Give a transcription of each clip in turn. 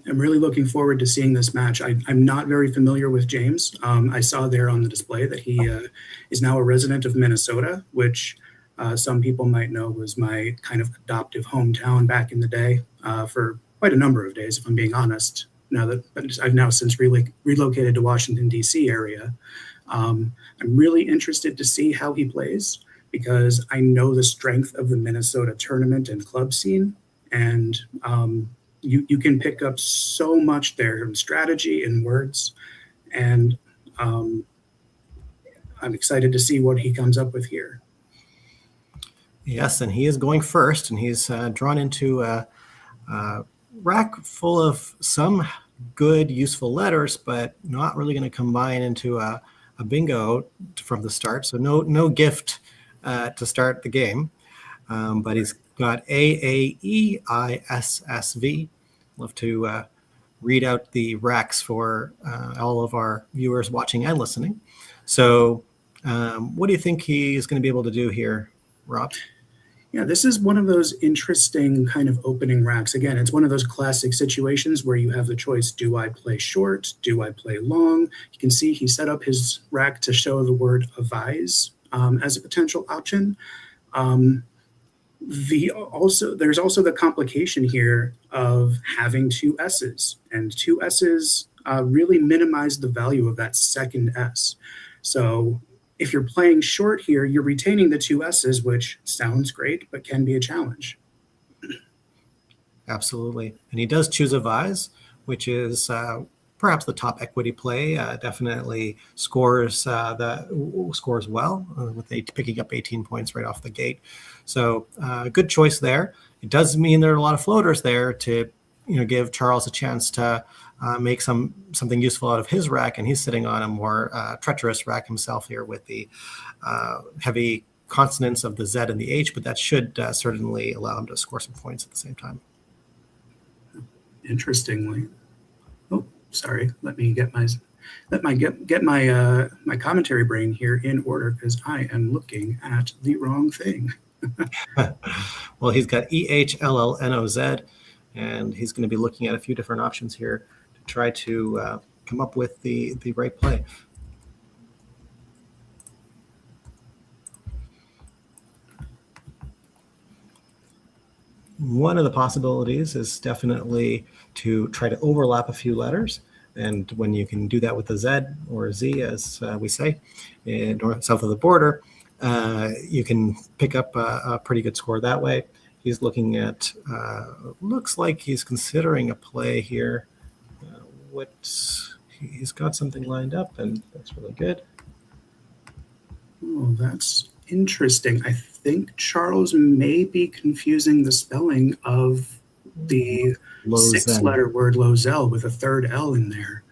I'm really looking forward to seeing this match. I'm not very familiar with James. I saw there on the display that he is now a resident of Minnesota, which some people might know was my kind of adoptive hometown back in the day for quite a number of days, if I'm being honest. But I've now since relocated to Washington, D.C. area. I'm really interested to see how he plays because I know the strength of the Minnesota tournament and club scene, and you can pick up so much there in strategy and words, and I'm excited to see what he comes up with here. Yes, and he is going first, and he's drawn into a rack full of some good, useful letters, but not really going to combine into a bingo from the start. So no gift to start the game, but he's got AAEISSV. Love to read out the racks for all of our viewers watching and listening. So what do you think he is going to be able to do here, Rob? Yeah, this is one of those interesting kind of opening racks. Again, it's one of those classic situations where you have the choice, do I play short? Do I play long? You can see he set up his rack to show the word advise as a potential option. There's also the complication here of having two S's, and two S's really minimize the value of that second S. So if you're playing short here, you're retaining the two S's, which sounds great, but can be a challenge. Absolutely. And he does choose advise, which is perhaps the top equity play. Definitely scores well with picking up 18 points right off the gate. So good choice there. It does mean there are a lot of floaters there to give Charles a chance to make something useful out of his rack, and he's sitting on a more treacherous rack himself here with the heavy consonants of the Z and the H, but that should certainly allow him to score some points at the same time. Interestingly, sorry, let me get my my commentary brain here in order because I am looking at the wrong thing. Well, he's got EHLLNOZ, and he's going to be looking at a few different options here to try to come up with the right play. One of the possibilities is definitely to try to overlap a few letters. And when you can do that with a Z or a Z, as we say, in north south of the border, you can pick up a pretty good score that way. He's looking at, looks like he's considering a play here. He's got something lined up, and that's really good. Oh, that's interesting. I think Charles may be confusing the spelling of the six-letter word Lozelle with a third L in there.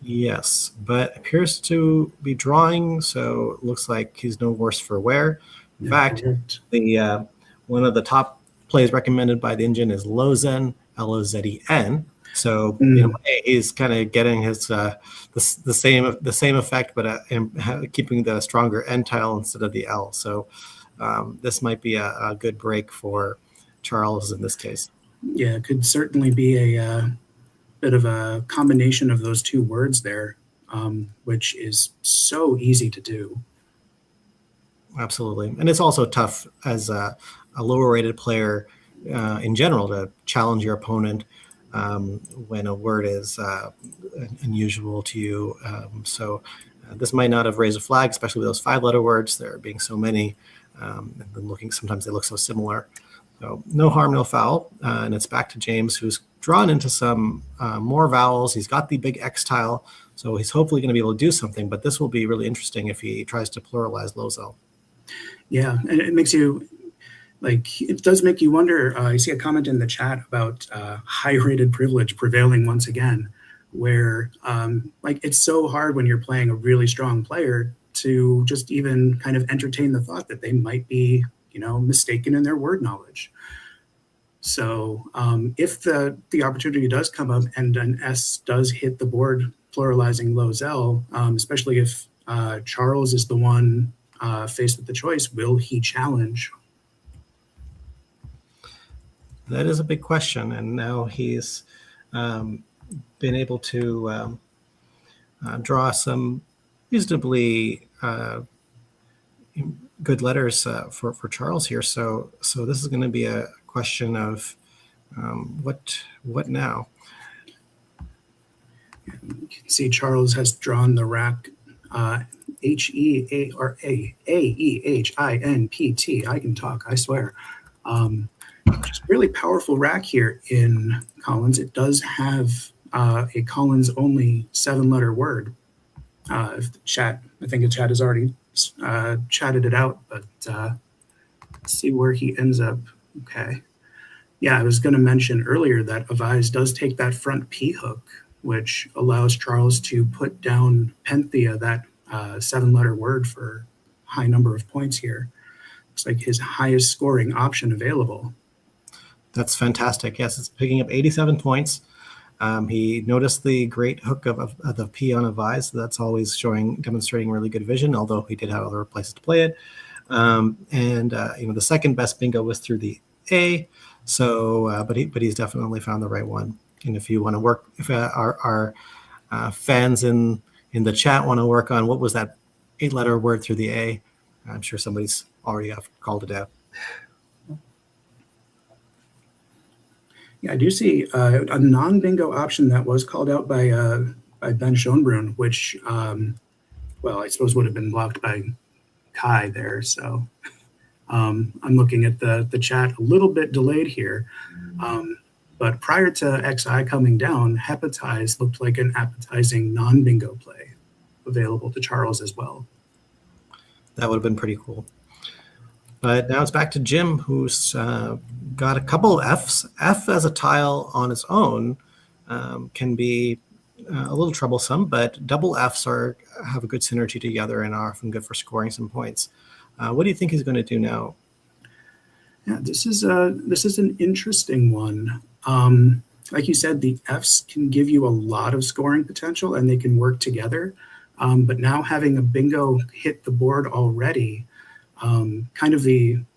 Yes, but appears to be drawing, so it looks like he's no worse for wear. In fact, the one of the top plays recommended by the engine is Lozen, Lozen. So in a way, he's kind of getting his the same effect, but keeping the stronger N tile instead of the L. So this might be a good break for Charles in this case. Yeah, it could certainly be a bit of a combination of those two words there, which is so easy to do. Absolutely, and it's also tough as a lower-rated player in general to challenge your opponent when a word is unusual to you. So this might not have raised a flag, especially with those 5-letter words. There being so many, and then sometimes they look so similar. So no harm, no foul. And it's back to James, who's drawn into some more vowels. He's got the big X tile, so he's hopefully going to be able to do something. But this will be really interesting if he tries to pluralize Lozelle. Yeah, and it makes you, it does make you wonder. I see a comment in the chat about high-rated privilege prevailing once again, where it's so hard when you're playing a really strong player to just even kind of entertain the thought that they might be, mistaken in their word knowledge. So if the opportunity does come up and an S does hit the board pluralizing Lozelle, especially if Charles is the one faced with the choice, will he challenge? That is a big question, and now he's been able to draw some reasonably good letters for Charles here. So this is going to be a question of what now? You can see Charles has drawn the rack Heareinpt. I can talk, I swear. Just really powerful rack here in Collins. It does have a Collins only 7-letter word. If the chat, I think the chat has already chatted it out, but let's see where he ends up. Okay. Yeah, I was going to mention earlier that Abbasi does take that front P hook, which allows Charles to put down Penthea, that 7-letter word, for a high number of points here. Looks like his highest scoring option available. That's fantastic. Yes, it's picking up 87 points. He noticed the great hook of the P on Abbasi, so that's always demonstrating really good vision, although he did have other places to play it. The second best bingo was through the A, so but he's definitely found the right one. And if you want to work, if our fans in the chat want to work on what was that 8-letter word through the A, I'm sure somebody's already called it out. Yeah, I do see a non-bingo option that was called out by Ben Schonbrunn, which, well, I suppose would have been blocked by Kai there. So I'm looking at the chat a little bit delayed here. But prior to XI coming down, Hepatize looked like an appetizing non-bingo play available to Charles as well. That would have been pretty cool. But now it's back to Jim, who's got a couple of Fs. F as a tile on its own can be a little troublesome, but double Fs have a good synergy together and are often good for scoring some points. What do you think he's going to do now? Yeah, this is an interesting one. Like you said, the Fs can give you a lot of scoring potential and they can work together. But now having a bingo hit the board already, kind of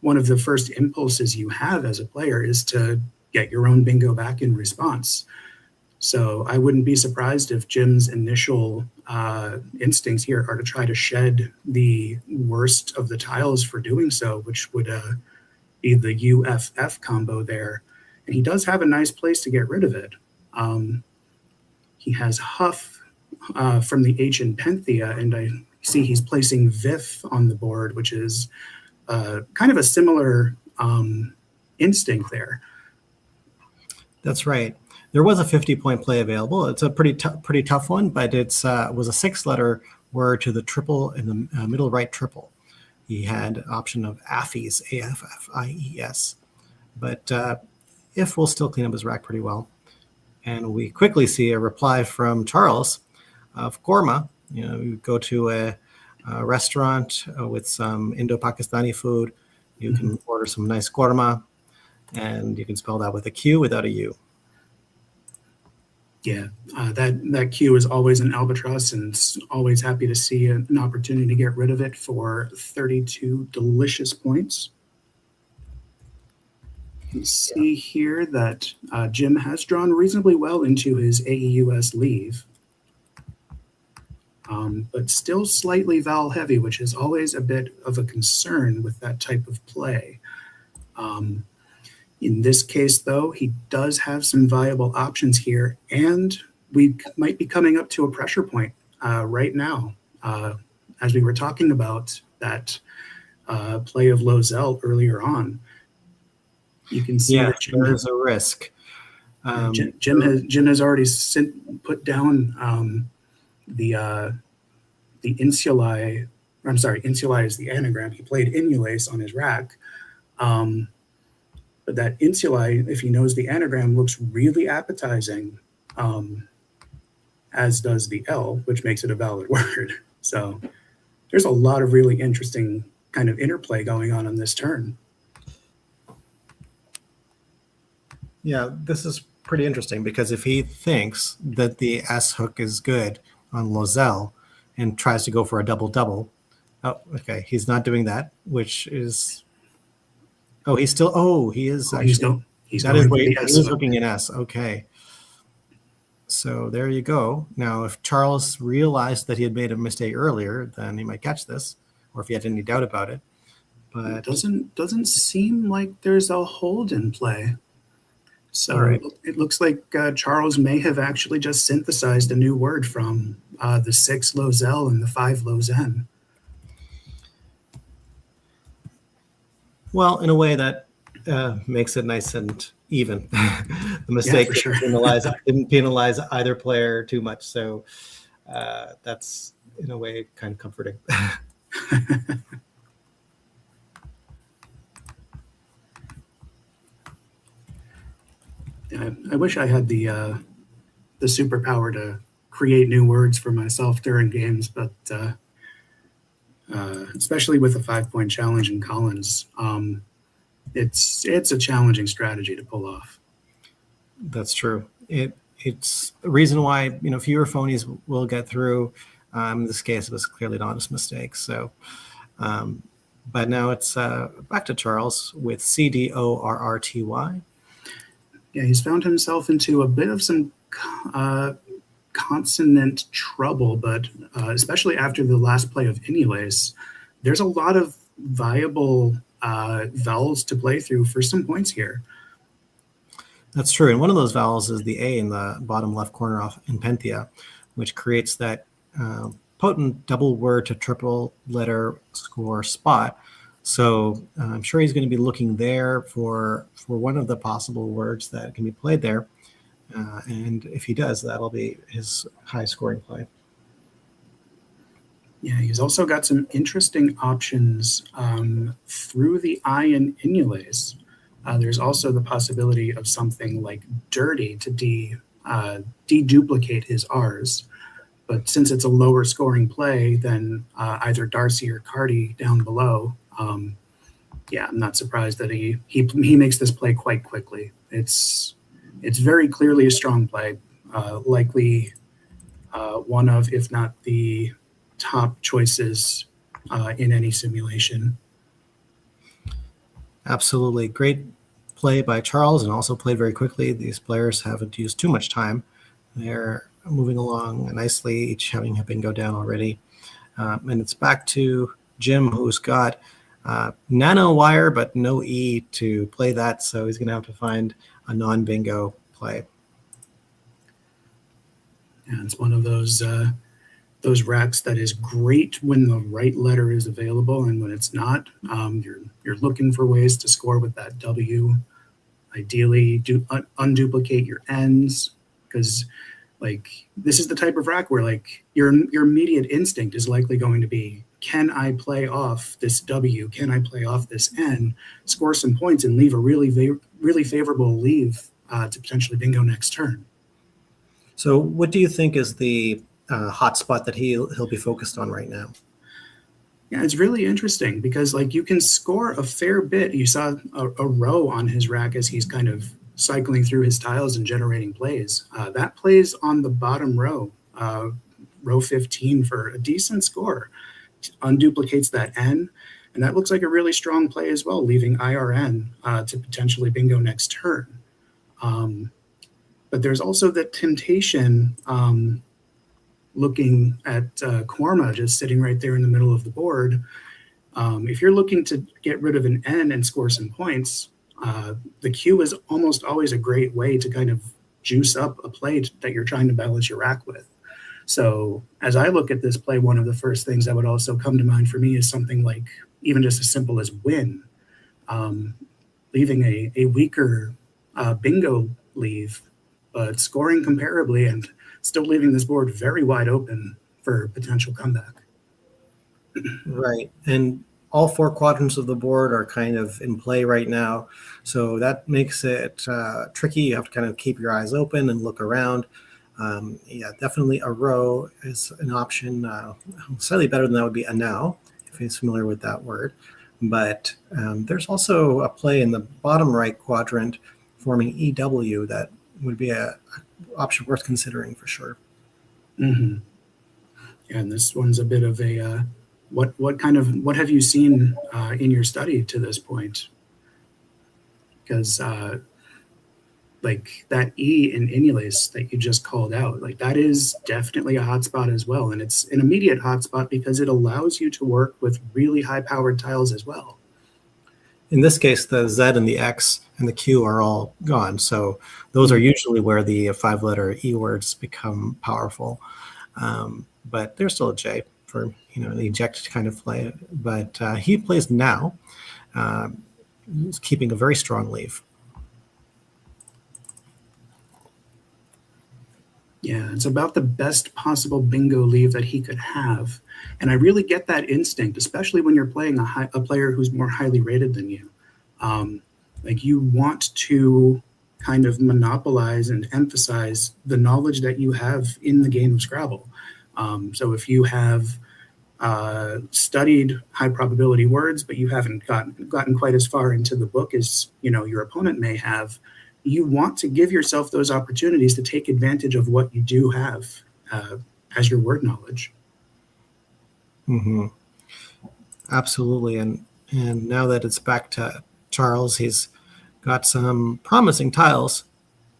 one of the first impulses you have as a player is to get your own bingo back in response. So I wouldn't be surprised if Jim's initial instincts here are to try to shed the worst of the tiles for doing so, which would be the UFF combo there. And he does have a nice place to get rid of it. He has Huff from the H in Penthea, and I see he's placing Vif on the board, which is kind of a similar instinct there. That's right. There was a 50-point play available. It's a pretty tough one, but it was a 6-letter word to the triple in the middle right triple. He had option of Affies, Affies, but If will still clean up his rack pretty well. And we quickly see a reply from Charles of Korma. You go to a restaurant with some Indo-Pakistani food. You can order some nice korma, and you can spell that with a Q without a U. Yeah, that Q is always an albatross, and always happy to see an opportunity to get rid of it for 32 delicious points. You can see here that Jim has drawn reasonably well into his AEUS leave, but still slightly vowel heavy, which is always a bit of a concern with that type of play. In this case, though, he does have some viable options here, and we might be coming up to a pressure point right now. As we were talking about that play of Lozelle earlier on, you can see that there is a risk. Jim has already put down the insulae. I'm sorry, insulae is the anagram. He played inulace on his rack. But that insulae, if he knows the anagram, looks really appetizing, as does the L, which makes it a valid word. So there's a lot of really interesting kind of interplay going on this turn. Yeah, this is pretty interesting because if he thinks that the S hook is good on Lozelle and tries to go for a double-double, oh, okay, he's not doing that, which is... Oh, he's still. Oh, he is. He's That is going for what the he S was hook. looking in S. Okay. So there you go. Now, if Charles realized that he had made a mistake earlier, then he might catch this, or if he had any doubt about it. But Doesn't seem like there's a hold in play. So all right. it looks like Charles may have actually just synthesized a new word from the 6 lows L and the 5 lows N. Well, in a way that makes it nice and even. The Yeah, mistake for sure. didn't penalize either player too much, so that's in a way kind of comforting. Yeah, I wish I had the superpower to create new words for myself during games, but especially with a 5-point challenge in Collins, it's a challenging strategy to pull off. That's true. It's the reason why fewer phonies will get through. In this case, it was clearly an honest mistake. So, but now it's back to Charles with CDORRTY. Yeah, he's found himself into a bit of some consonant trouble, but especially after the last play of Anyways, there's a lot of viable vowels to play through for some points here. That's true. And one of those vowels is the A in the bottom left corner off in Penthea, which creates that potent double word to triple letter score spot. So I'm sure he's going to be looking there for one of the possible words that can be played there. And if he does, that'll be his high scoring play. Yeah, he's also got some interesting options through the I in Anyways. There's also the possibility of something like dirty to deduplicate his R's. But since it's a lower scoring play than either Darcy or Cardi down below, yeah, I'm not surprised that he makes this play quite quickly. It's very clearly a strong play, likely one of, if not the top choices in any simulation. Absolutely. Great play by Charles, and also played very quickly. These players haven't used too much time. They're moving along nicely, each having a bingo down already. And it's back to Jim, who's got nano wire, but no E to play that. So he's going to have to find a non-bingo play. And it's one of those racks that is great when the right letter is available, and when it's not, you're looking for ways to score with that W. Ideally, unduplicate your N's, because this is the type of rack where your immediate instinct is likely going to be, can I play off this W? Can I play off this N? Score some points and leave a really favorable leave to potentially bingo next turn. So what do you think is the hot spot that he'll be focused on right now? Yeah, it's really interesting because you can score a fair bit. You saw a row on his rack as he's kind of cycling through his tiles and generating plays. That plays on the bottom row, row 15, for a decent score. Unduplicates that N, and that looks like a really strong play as well, leaving IRN to potentially bingo next turn. But there's also the temptation, looking at Korma just sitting right there in the middle of the board. If you're looking to get rid of an N and score some points, the Q is almost always a great way to kind of juice up a play that you're trying to balance your rack with. So as I look at this play, one of the first things that would also come to mind for me is something like even just as simple as win, leaving a weaker bingo leave, but scoring comparably and still leaving this board very wide open for potential comeback. Right. And all 4 quadrants of the board are kind of in play right now. So that makes it tricky. You have to kind of keep your eyes open and look around. Yeah, definitely a row is an option. Slightly better than that would be a now, if he's familiar with that word. But there's also a play in the bottom right quadrant forming EW that would be an option worth considering for sure. Mm-hmm. And this one's a bit of a what have you seen in your study to this point? Because like that E in Inulase that you just called out, like that is definitely a hotspot as well. And it's an immediate hotspot because it allows you to work with really high powered tiles as well. In this case, the Z and the X and the Q are all gone. So those are usually where the 5-letter E words become powerful. But there's still a J for, the eject kind of play. But he plays now. He's keeping a very strong leave. Yeah, it's about the best possible bingo leave that he could have. And I really get that instinct, especially when you're playing a player who's more highly rated than you. Like you want to kind of monopolize and emphasize the knowledge that you have in the game of Scrabble. So if you have studied high probability words, but you haven't gotten quite as far into the book as your opponent may have, you want to give yourself those opportunities to take advantage of what you do have as your word knowledge. Mm-hmm. Absolutely. And now that it's back to Charles, he's got some promising tiles,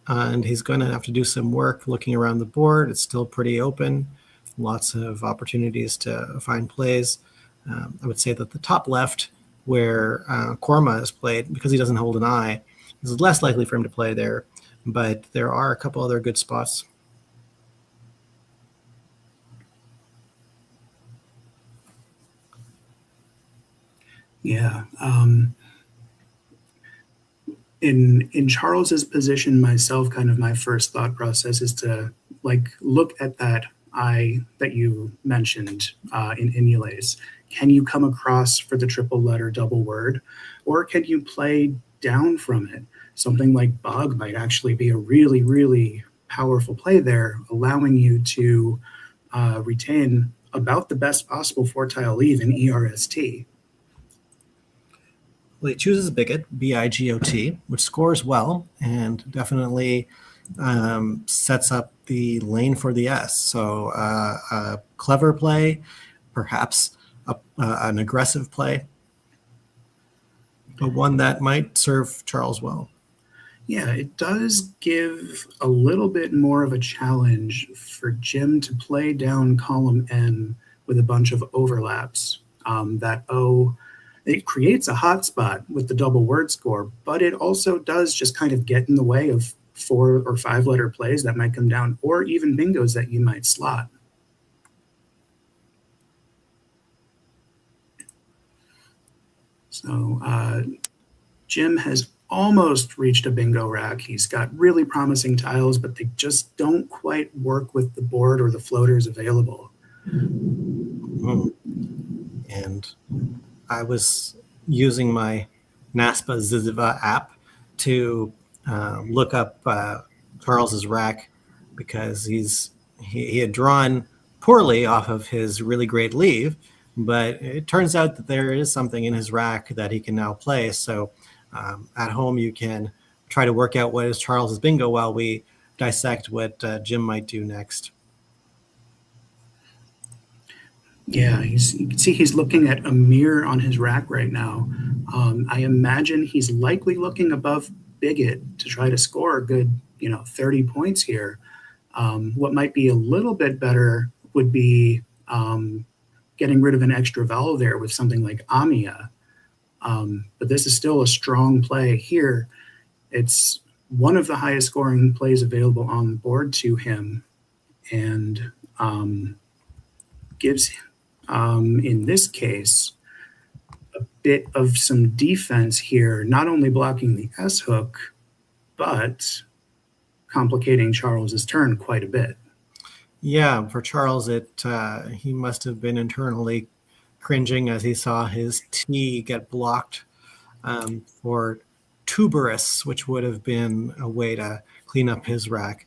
and he's going to have to do some work looking around the board. It's still pretty open. Lots of opportunities to find plays. I would say that the top left, where Korma is played, because he doesn't hold an eye, is less likely for him to play there, but there are a couple other good spots. Yeah. In Charles's position myself, kind of my first thought process is to look at that eye that you mentioned in Inulase. Can you come across for the triple letter double word, or can you play down from it? Something like Bog might actually be a really, really powerful play there, allowing you to retain about the best possible 4-tile leave in ERST. Well, he chooses Bigot, B-I-G-O-T, which scores well and definitely sets up the lane for the S. So a clever play, perhaps an aggressive play, but one that might serve Charles well. Yeah, it does give a little bit more of a challenge for Jim to play down column N with a bunch of overlaps. That O, it creates a hotspot with the double word score, but it also does just kind of get in the way of 4 or 5-letter plays that might come down, or even bingos that you might slot. So Jim has almost reached a bingo rack. He's got really promising tiles, but they just don't quite work with the board or the floaters available. And I was using my NASPA Ziziva app to look up Charles's rack, because he had drawn poorly off of his really great leave, but it turns out that there is something in his rack that he can now play. So at home, you can try to work out what is Charles's bingo while we dissect what Jim might do next. Yeah, you can see he's looking at a mirror on his rack right now. I imagine he's likely looking above Bigot to try to score a good, 30 points here. What might be a little bit better would be getting rid of an extra vowel there with something like Amia. But this is still a strong play here. It's one of the highest scoring plays available on the board to him, and gives in this case a bit of some defense here, not only blocking the S hook, but complicating Charles's turn quite a bit. Yeah, for Charles, he must have been internally cringing as he saw his T get blocked for tuberous, which would have been a way to clean up his rack.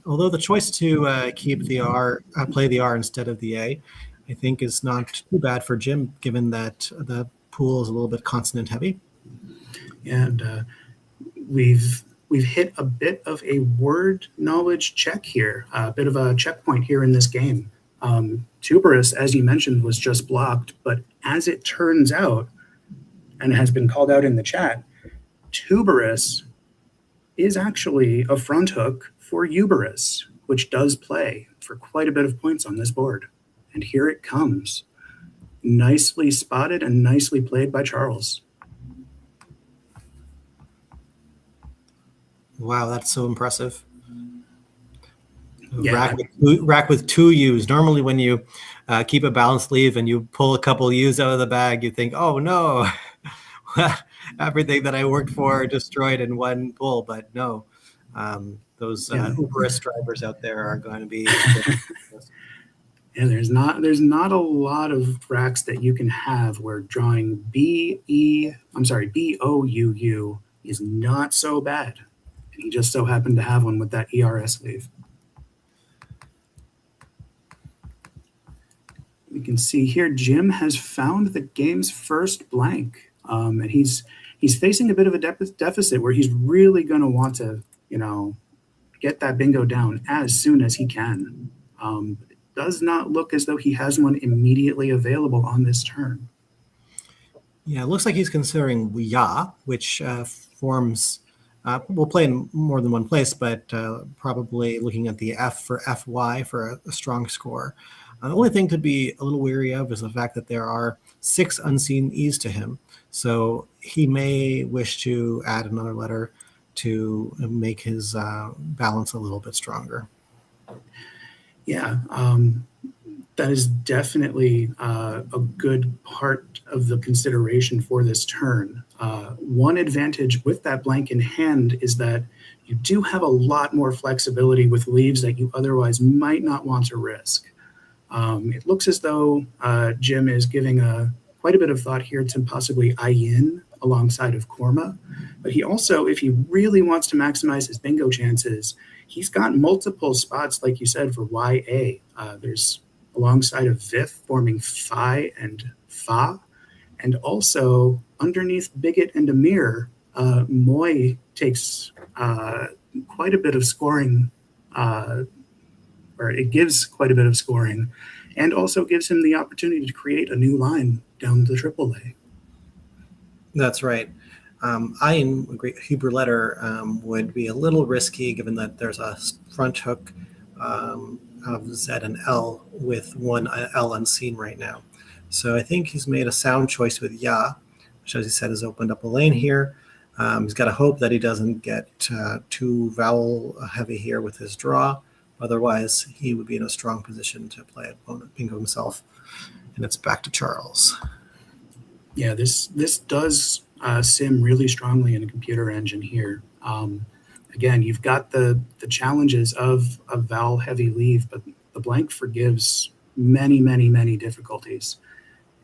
Although the choice to keep the R, play the R instead of the A, I think is not too bad for Jim, given that the pool is a little bit consonant heavy. And we've hit a bit of a word knowledge check here, a bit of a checkpoint here in this game. Tuberous, as you mentioned, was just blocked, but as it turns out, and it has been called out in the chat, tuberous is actually a front hook for Uberus, which does play for quite a bit of points on this board. And here it comes. Nicely spotted and nicely played by Charles. Wow, that's so impressive. Yeah. Rack with 2 U's. Normally when you keep a balanced leave and you pull a couple U's out of the bag, you think, oh no, everything that I worked for destroyed in one pull. But no, those Uberist drivers out there are going to be. And there's not a lot of racks that you can have where drawing BOUU is not so bad. And he just so happened to have one with that ERS leave. We can see here Jim has found the game's first blank, and he's facing a bit of a deficit where he's really going to want to, get that bingo down as soon as he can. It does not look as though he has one immediately available on this turn. Yeah, it looks like he's considering Ya, which forms. We'll play in more than one place, but probably looking at the F for FY for a strong score. The only thing to be a little weary of is the fact that there are 6 unseen E's to him. So he may wish to add another letter to make his balance a little bit stronger. Yeah, that is definitely a good part of the consideration for this turn. One advantage with that blank in hand is that you do have a lot more flexibility with leaves that you otherwise might not want to risk. It looks as though Jim is giving quite a bit of thought here to possibly Ayin alongside of Korma. But he also, if he really wants to maximize his bingo chances, he's got multiple spots, like you said, for YA. There's alongside of Vith forming Phi and Fa. And also underneath Bigot and Amir, Moy takes quite a bit of scoring, or it gives quite a bit of scoring, and also gives him the opportunity to create a new line down the AAA. That's right. Ayin, a great Hebrew letter, would be a little risky given that there's a front hook of Z and L with one L unseen right now. So I think he's made a sound choice with Ya, which, as he said, has opened up a lane here. He's got to hope that he doesn't get too vowel heavy here with his draw. Otherwise, he would be in a strong position to play opponent bingo himself. And it's back to Charles. Yeah, this does sim really strongly in a computer engine here. Again, you've got the challenges of a vowel heavy leave, but the blank forgives many, many, many difficulties.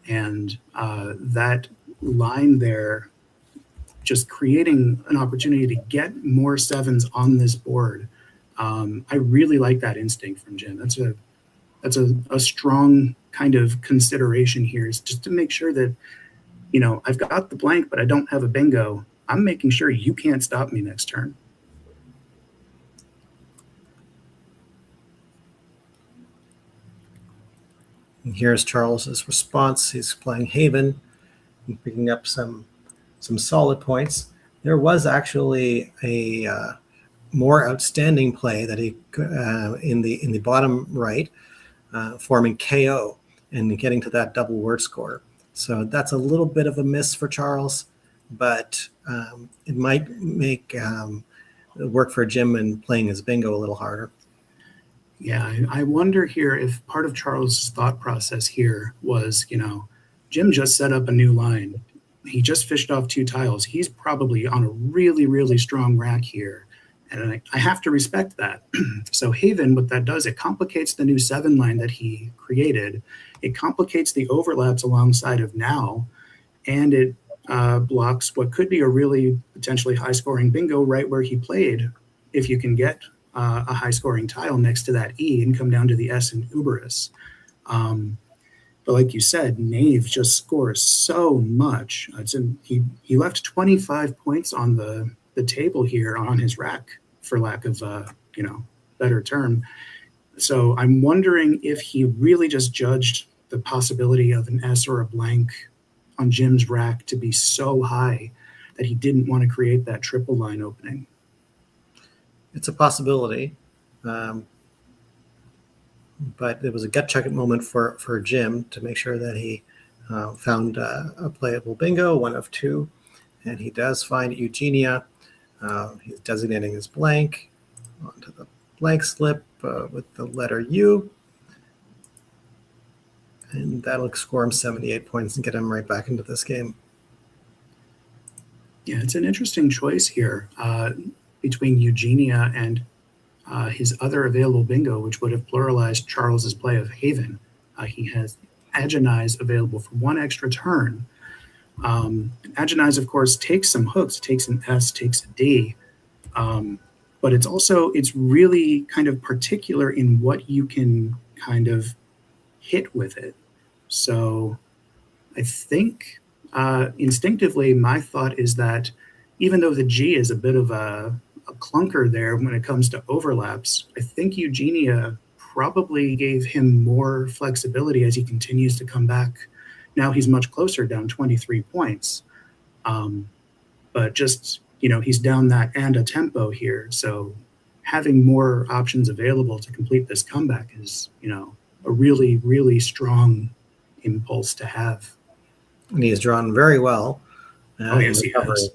And that line there, just creating an opportunity to get more 7s on this board. I really like that instinct from Jim. That's a strong kind of consideration here, is just to make sure that, I've got the blank, but I don't have a bingo. I'm making sure you can't stop me next turn. And here's Charles's response. He's playing Haven and picking up some solid points. There was actually a more outstanding play that he in the bottom right, forming KO and getting to that double word score. So that's a little bit of a miss for Charles, but it might make work for Jim in playing his bingo a little harder. Yeah, I wonder here if part of Charles' thought process here was, Jim just set up a new line. He just fished off 2 tiles. He's probably on a really, really strong rack here. And I have to respect that. So Haven, what that does, it complicates the new 7 line that he created. It complicates the overlaps alongside of Now, and it blocks what could be a really potentially high-scoring bingo right where he played, if you can get a high-scoring tile next to that E and come down to the S in Uberus. But like you said, Knave just scores so much. He left 25 points on the table here on his rack, for lack of better term. So I'm wondering if he really just judged the possibility of an S or a blank on Jim's rack to be so high that he didn't want to create that triple line opening. it's a possibility. But it was a gut check moment for Jim to make sure that he found a playable bingo, one of two. And he does find Eugenia. He's designating his blank onto the blank slip with the letter U. And that'll score him 78 points and get him right back into this game. Yeah, it's an interesting choice here between Eugenia and his other available bingo, which would have pluralized Charles's play of Haven. He has Agonize available for one extra turn. Agonize, of course, takes some hooks. It takes an S, takes a D. But it's really kind of particular in what you can kind of hit with it. So I think instinctively my thought is that even though the G is a bit of a clunker there when it comes to overlaps, I think Eugenia probably gave him more flexibility as he continues to come back. Now he's much closer, down 23 points. But just, he's down that and a tempo here. So having more options available to complete this comeback is, a really, really strong impulse to have. And he's drawn very well. Yes, he has.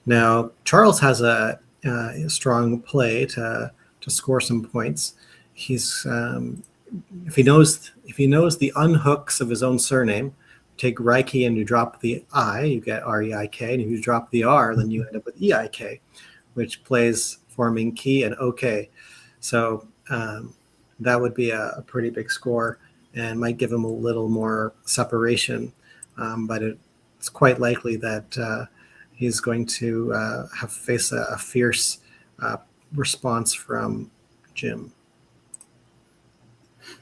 Now, Charles has a strong play to score some points. He's if he knows the unhooks of his own surname, take Reinke and you drop the I, you get R-E-I-K, and if you drop the R, then you end up with E-I-K, which plays forming key and OK. So that would be a pretty big score and might give him a little more separation. But it's quite likely that he's going to face a fierce response from Jim.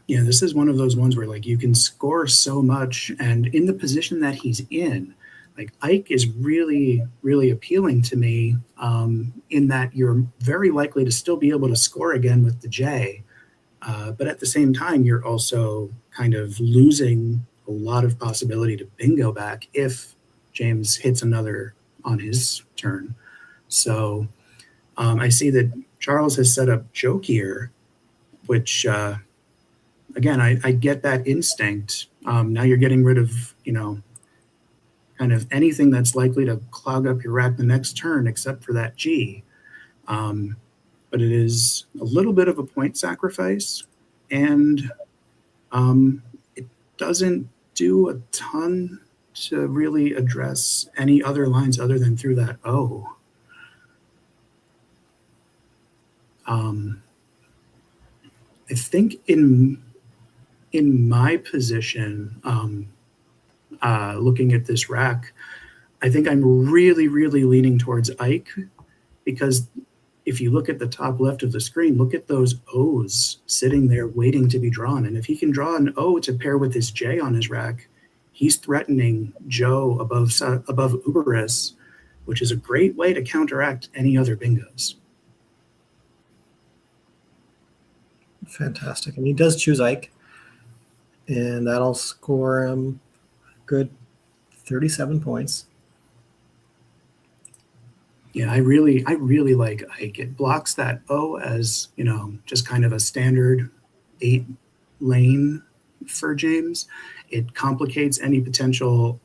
Yeah, this is one of those ones where you can score so much, and in the position that he's in, Ike is really, really appealing to me in that you're very likely to still be able to score again with the J, but at the same time, you're also kind of losing a lot of possibility to bingo back if James hits another on his turn. So I see that Charles has set up Jokier, which, again, I get that instinct. Now you're getting rid of, kind of anything that's likely to clog up your rack the next turn except for that G. But it is a little bit of a point sacrifice, and it doesn't do a ton to really address any other lines other than through that O. I think in my position, looking at this rack, I think I'm really, really leaning towards Ike, because if you look at the top left of the screen, look at those O's sitting there waiting to be drawn. And if he can draw an O to pair with his J on his rack, he's threatening Joe above Uberis, which is a great way to counteract any other bingos. Fantastic. And he does choose Ike, and that'll score him a good 37 points. Yeah, I really like Ike. It blocks that O as, just kind of a standard 8 lane for James. It complicates any potential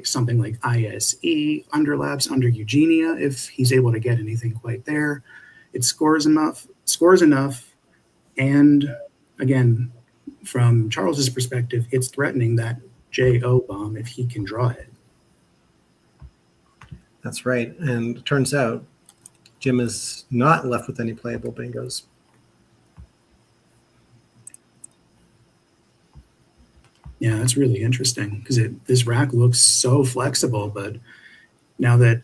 something like ISE underlaps under Eugenia if he's able to get anything quite there. It scores enough, and again, from Charles's perspective, it's threatening that J-O bomb if he can draw it. That's right. And it turns out Jim is not left with any playable bingos. Yeah, that's really interesting, because this rack looks so flexible, but now that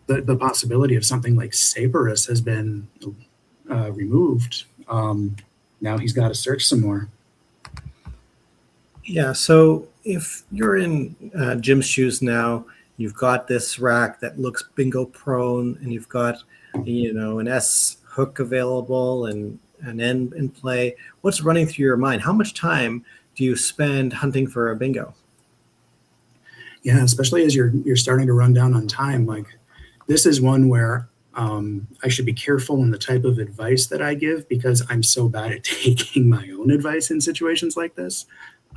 the possibility of something like Saberus has been removed, now he's got to search some more. Yeah, so if you're in Jim's shoes now, you've got this rack that looks bingo prone, and you've got, an S hook available and an N in play. What's running through your mind? How much time do you spend hunting for a bingo? Yeah, especially as you're starting to run down on time. This is one where I should be careful in the type of advice that I give because I'm so bad at taking my own advice in situations like this.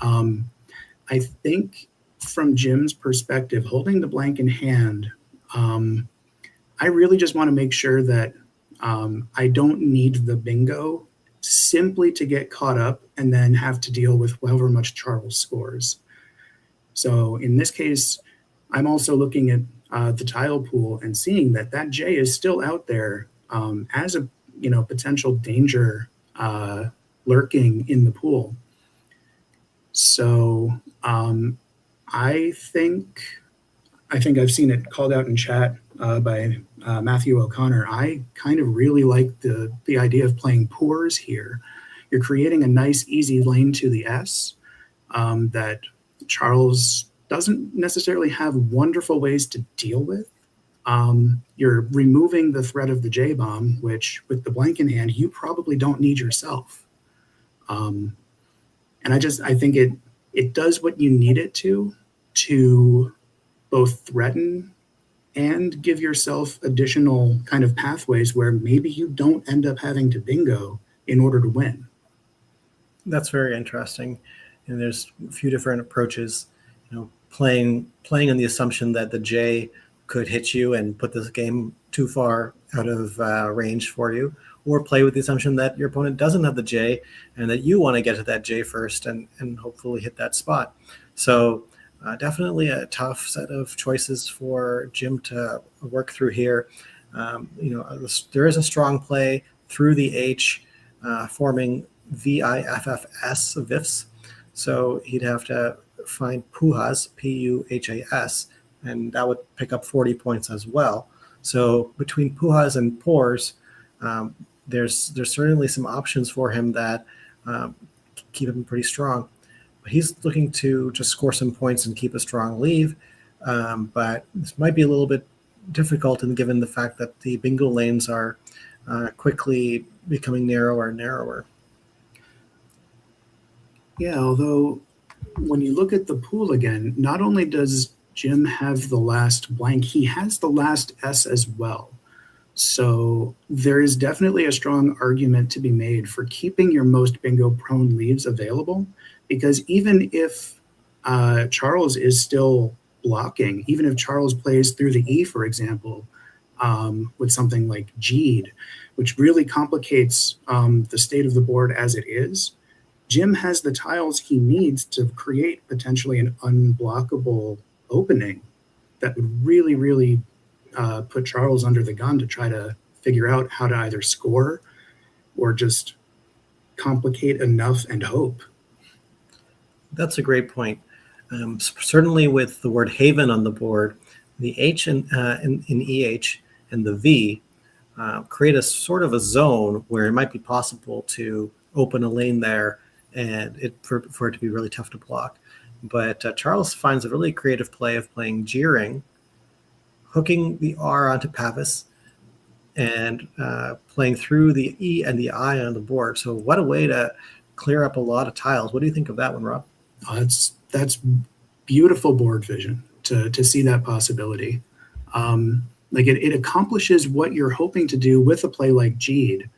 Um, I think from Jim's perspective, holding the blank in hand, um, I really just want to make sure that I don't need the bingo simply to get caught up and then have to deal with however much Charles scores. So in this case, I'm also looking at the tile pool and seeing that that J is still out there as a potential danger lurking in the pool. So I think I've seen it called out in chat by Matthew O'Connor. I kind of really like the idea of playing pours here. You're creating a nice, easy lane to the S that Charles doesn't necessarily have wonderful ways to deal with. You're removing the threat of the J bomb, which with the blank in hand, you probably don't need yourself. And I think it does what you need it to both threaten and give yourself additional kind of pathways where maybe you don't end up having to bingo in order to win. That's very interesting. And there's a few different approaches, playing on the assumption that the J could hit you and put this game too far out of range for you, or play with the assumption that your opponent doesn't have the J and that you want to get to that J first and hopefully hit that spot. So definitely a tough set of choices for Jim to work through here. There is a strong play through the H, forming VIFFS, VIFs. So he'd have to find Pujas, Puhas, and that would pick up 40 points as well. So between Pujas and Pours, there's certainly some options for him that keep him pretty strong. He's looking to just score some points and keep a strong lead, but this might be a little bit difficult, and given the fact that the bingo lanes are quickly becoming narrower and narrower. Yeah, although when you look at the pool again, not only does Jim have the last blank, he has the last S as well. So there is definitely a strong argument to be made for keeping your most bingo-prone leaves available, because even if Charles is still blocking, even if Charles plays through the E, for example, with something like G'd, which really complicates the state of the board as it is, Jim has the tiles he needs to create potentially an unblockable opening that would really, really put Charles under the gun to try to figure out how to either score or just complicate enough and hope. That's a great point. Certainly with the word haven on the board, the H in EH and the V create a sort of a zone where it might be possible to open a lane there and for it to be really tough to block. But Charles finds a really creative play of playing jeering, hooking the R onto Pavis, and playing through the E and the I on the board. So what a way to clear up a lot of tiles. What do you think of that one, Rob? That's beautiful board vision to see that possibility. It accomplishes what you're hoping to do with a play like G'd,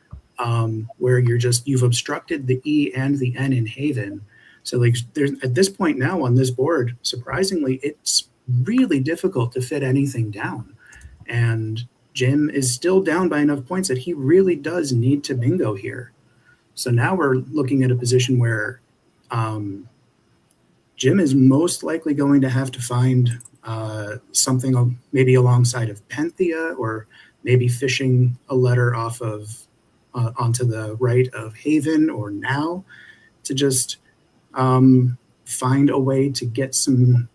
where you've obstructed the E and the N in Haven. So there's at this point now on this board, surprisingly, it's really difficult to fit anything down. And Jim is still down by enough points that he really does need to bingo here. So now we're looking at a position where Jim is most likely going to have to find something maybe alongside of Penthea, or maybe fishing a letter off of onto the right of Haven or Now, to just find a way to get some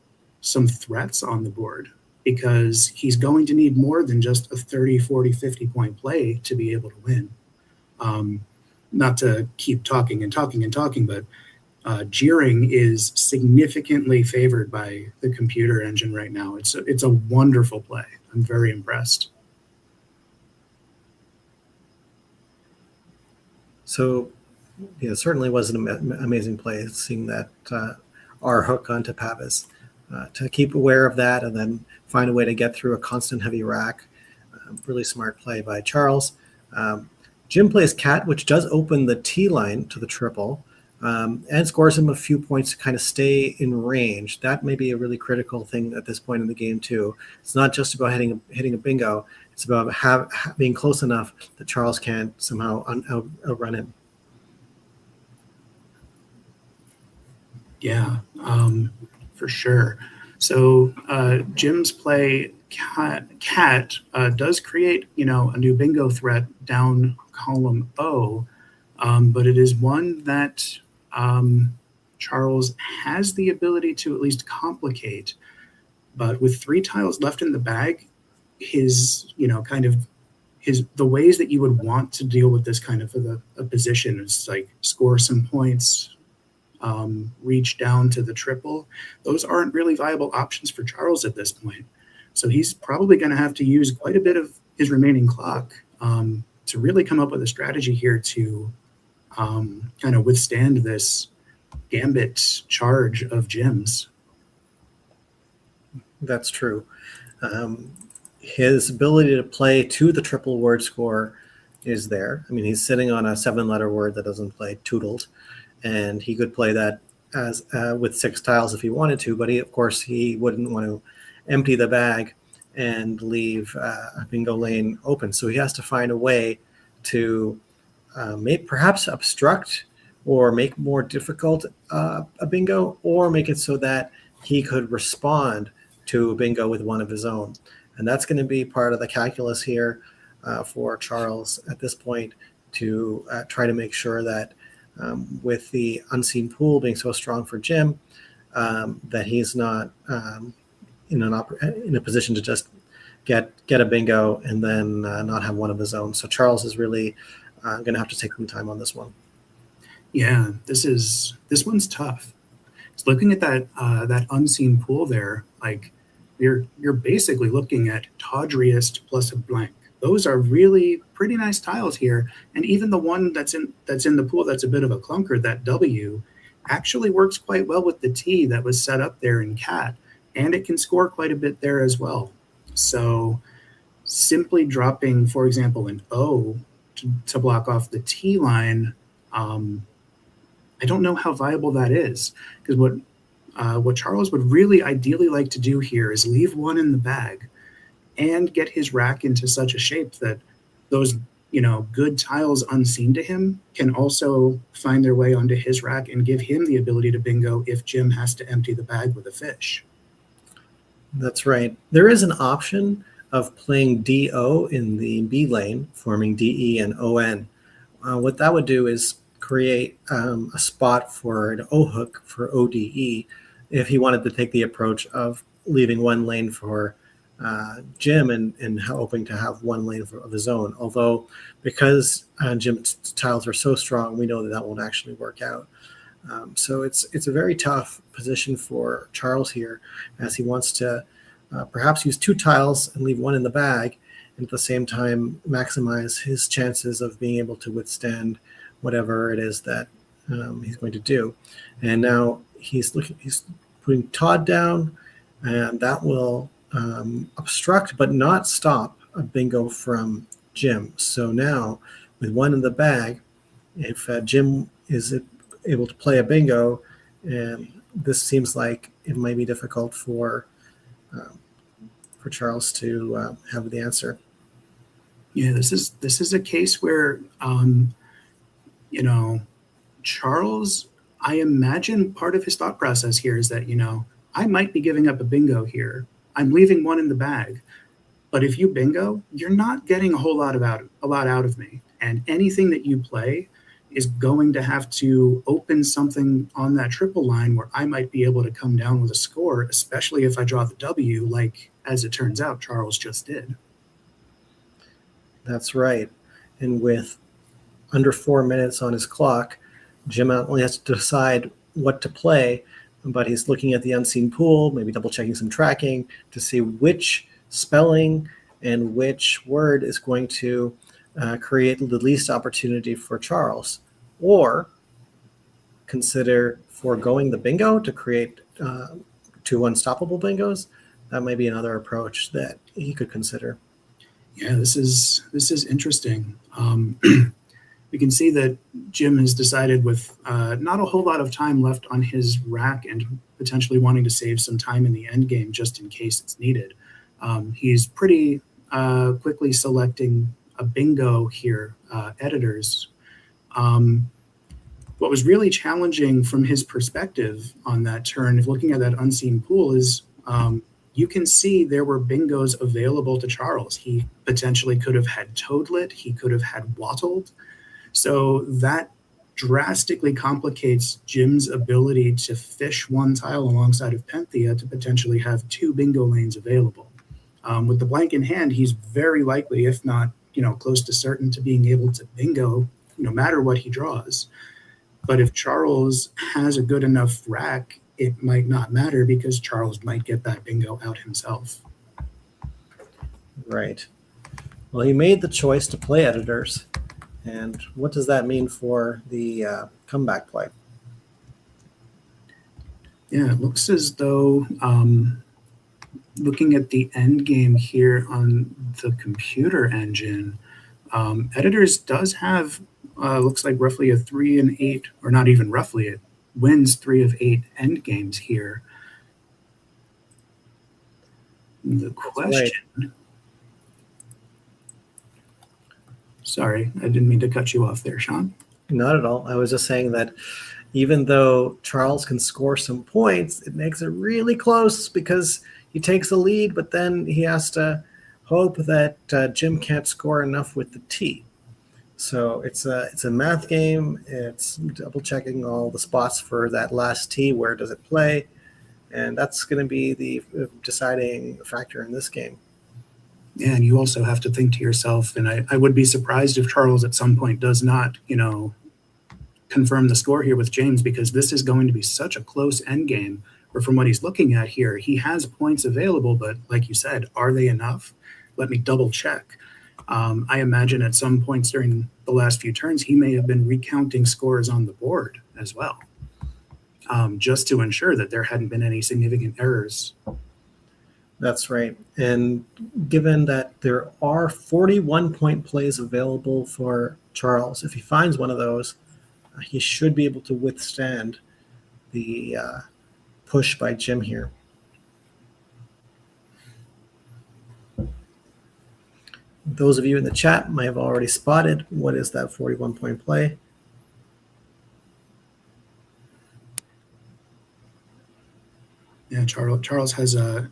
threats on the board, because he's going to need more than just a 30, 40, 50 point play to be able to win. Not to keep talking, but jeering is significantly favored by the computer engine right now. It's a wonderful play. I'm very impressed. So, yeah, it certainly was an amazing play, seeing that R hook onto Pavis. To keep aware of that and then find a way to get through a constant heavy rack. Really smart play by Charles. Jim plays cat, which does open the T line to the triple, and scores him a few points to kind of stay in range. That may be a really critical thing at this point in the game too. It's not just about hitting a bingo. It's about being close enough that Charles can't somehow outrun him. Yeah, for sure. So Jim's play cat does create, a new bingo threat down column O, but it is one that Charles has the ability to at least complicate. But with 3 tiles left in the bag, his, the ways that you would want to deal with this kind of a position is like score some points, reach down to the triple. Those aren't really viable options for Charles at this point. So he's probably going to have to use quite a bit of his remaining clock to really come up with a strategy here to kind of withstand this gambit charge of Jim's. That's true. His ability to play to the triple word score is there. I mean, he's sitting on a 7-letter word that doesn't play toodled, and he could play that as with 6 tiles if he wanted to, but of course he wouldn't want to empty the bag and leave a bingo lane open. So he has to find a way to perhaps obstruct or make more difficult a bingo, or make it so that he could respond to a bingo with one of his own. And that's going to be part of the calculus here for Charles at this point, to try to make sure that with the unseen pool being so strong for Jim, that he's not in a position to just get a bingo and then not have one of his own. So Charles is really going to have to take some time on this one. Yeah, this one's tough. It's looking at that unseen pool there, like you're basically looking at tawdriest plus a blank. Those are really pretty nice tiles here, and even the one that's in the pool that's a bit of a clunker, that W, actually works quite well with the T that was set up there in cat, and it can score quite a bit there as well. So simply dropping, for example, an O to block off the T line, I don't know how viable that is, because what Charles would really ideally like to do here is leave one in the bag and get his rack into such a shape that those, good tiles unseen to him can also find their way onto his rack and give him the ability to bingo if Jim has to empty the bag with a fish. That's right. There is an option of playing DO in the B lane, forming DE and ON. What that would do is create a spot for an O hook for ODE if he wanted to take the approach of leaving one lane for Jim and hoping to have one lane of his own. Although, because Jim's tiles are so strong, we know that won't actually work out. So it's a very tough position for Charles here, as he wants to perhaps use 2 tiles and leave one in the bag, and at the same time maximize his chances of being able to withstand whatever it is that he's going to do. And now he's putting Todd down, and that will obstruct but not stop a bingo from Jim. So now, with one in the bag, if Jim is able to play a bingo, and this seems like it might be difficult for Charles to have the answer. Yeah, this is a case where Charles, I imagine part of his thought process here is that, I might be giving up a bingo here. I'm leaving one in the bag. But if you bingo, you're not getting a lot out of me. And anything that you play is going to have to open something on that triple line where I might be able to come down with a score, especially if I draw the W, like, as it turns out, Charles just did. That's right. And with under 4 minutes on his clock, Jim only has to decide what to play, but he's looking at the unseen pool, maybe double checking some tracking to see which spelling and which word is going to create the least opportunity for Charles, or consider foregoing the bingo to create 2 unstoppable bingos. That might be another approach that he could consider. Yeah, this is interesting. We can see that Jim has decided with not a whole lot of time left on his rack and potentially wanting to save some time in the end game just in case it's needed. He's pretty quickly selecting a bingo here, editors. Um, what was really challenging from his perspective on that turn, if looking at that unseen pool, is you can see there were bingos available to Charles. He potentially could have had Toadlet, he could have had Wattled. So that drastically complicates Jim's ability to fish one tile alongside of Penthea to potentially have two bingo lanes available. With the blank in hand, he's very likely, if not, close to certain to being able to bingo no matter what he draws. But if Charles has a good enough rack, it might not matter because Charles might get that bingo out himself. Right. Well, he made the choice to play editors. And what does that mean for the comeback play? Yeah, it looks as though looking at the end game here on the computer engine, editors does have looks like roughly a 3 and 8, or not even roughly, it wins 3 of 8 end games here. The question. Right. Sorry, I didn't mean to cut you off there, Shan. Not at all. I was just saying that even though Charles can score some points, it makes it really close because he takes the lead, but then he has to hope that Jim can't score enough with the T. So it's a math game. It's double checking all the spots for that last T. Where does it play? And that's going to be the deciding factor in this game. Yeah, and you also have to think to yourself, and I would be surprised if Charles at some point does not, confirm the score here with James, because this is going to be such a close end game. Or from what he's looking at here, he has points available, but like you said, are they enough? Let me double check. I imagine at some points during the last few turns, he may have been recounting scores on the board as well, just to ensure that there hadn't been any significant errors. That's right. And given that there are 41-point plays available for Charles, if he finds one of those, he should be able to withstand the push by Jim here. Those of you in the chat might have already spotted what is that 41-point play. Yeah, Charles has a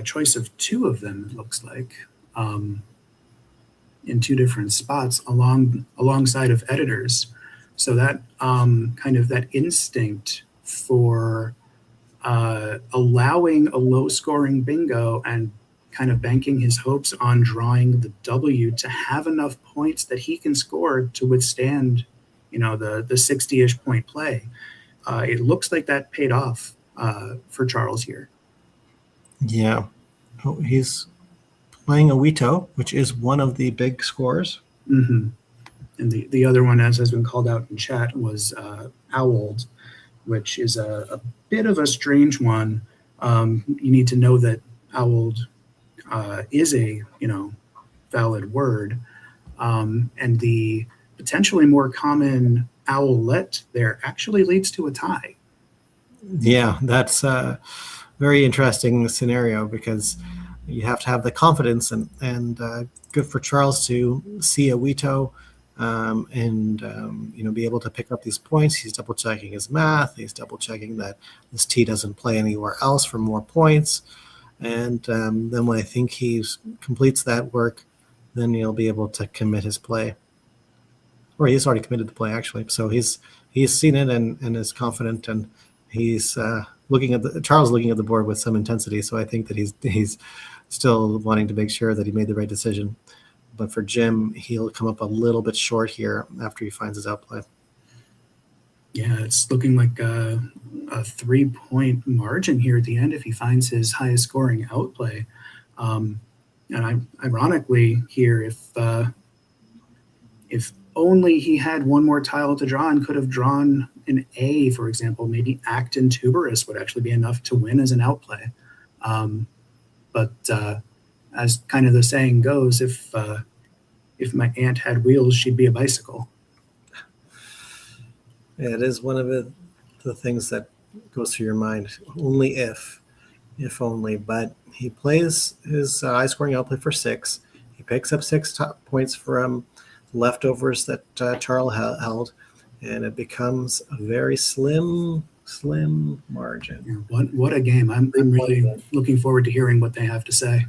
choice of 2 of them, it looks like, in 2 different spots alongside of editors. So that kind of that instinct for allowing a low-scoring bingo and kind of banking his hopes on drawing the W to have enough points that he can score to withstand, the 60-ish point play. It looks like that paid off for Charles here. Yeah. Oh, he's playing a Wito, which is one of the big scores. Mm-hmm. And the other one, as has been called out in chat, was Owled, which is a bit of a strange one. You need to know that Owled is a valid word, and the potentially more common Owlet there actually leads to a tie. Yeah, that's a very interesting scenario because you have to have the confidence and good for Charles to see a Wito and be able to pick up these points. He's double checking his math. He's double checking that this T doesn't play anywhere else for more points. And then when I think he completes that work, then he'll be able to commit his play. Or he's already committed the play, actually. So he's seen it and is confident, and he's Charles looking at the board with some intensity. So I think that he's still wanting to make sure that he made the right decision. But for Jim, he'll come up a little bit short here after he finds his outplay. Yeah, it's looking like a 3-point margin here at the end if he finds his highest scoring outplay. And ironically here, if only he had one more tile to draw and could have drawn an A, for example, maybe Act and Tuberous would actually be enough to win as an outplay. But as kind of the saying goes, if my aunt had wheels, she'd be a bicycle. It is one of the things that goes through your mind. Only if only. But he plays his high scoring outplay for 6. He picks up 6 top points from leftovers that Charles held, and it becomes a very slim margin. What a game. I'm really looking forward to hearing what they have to say.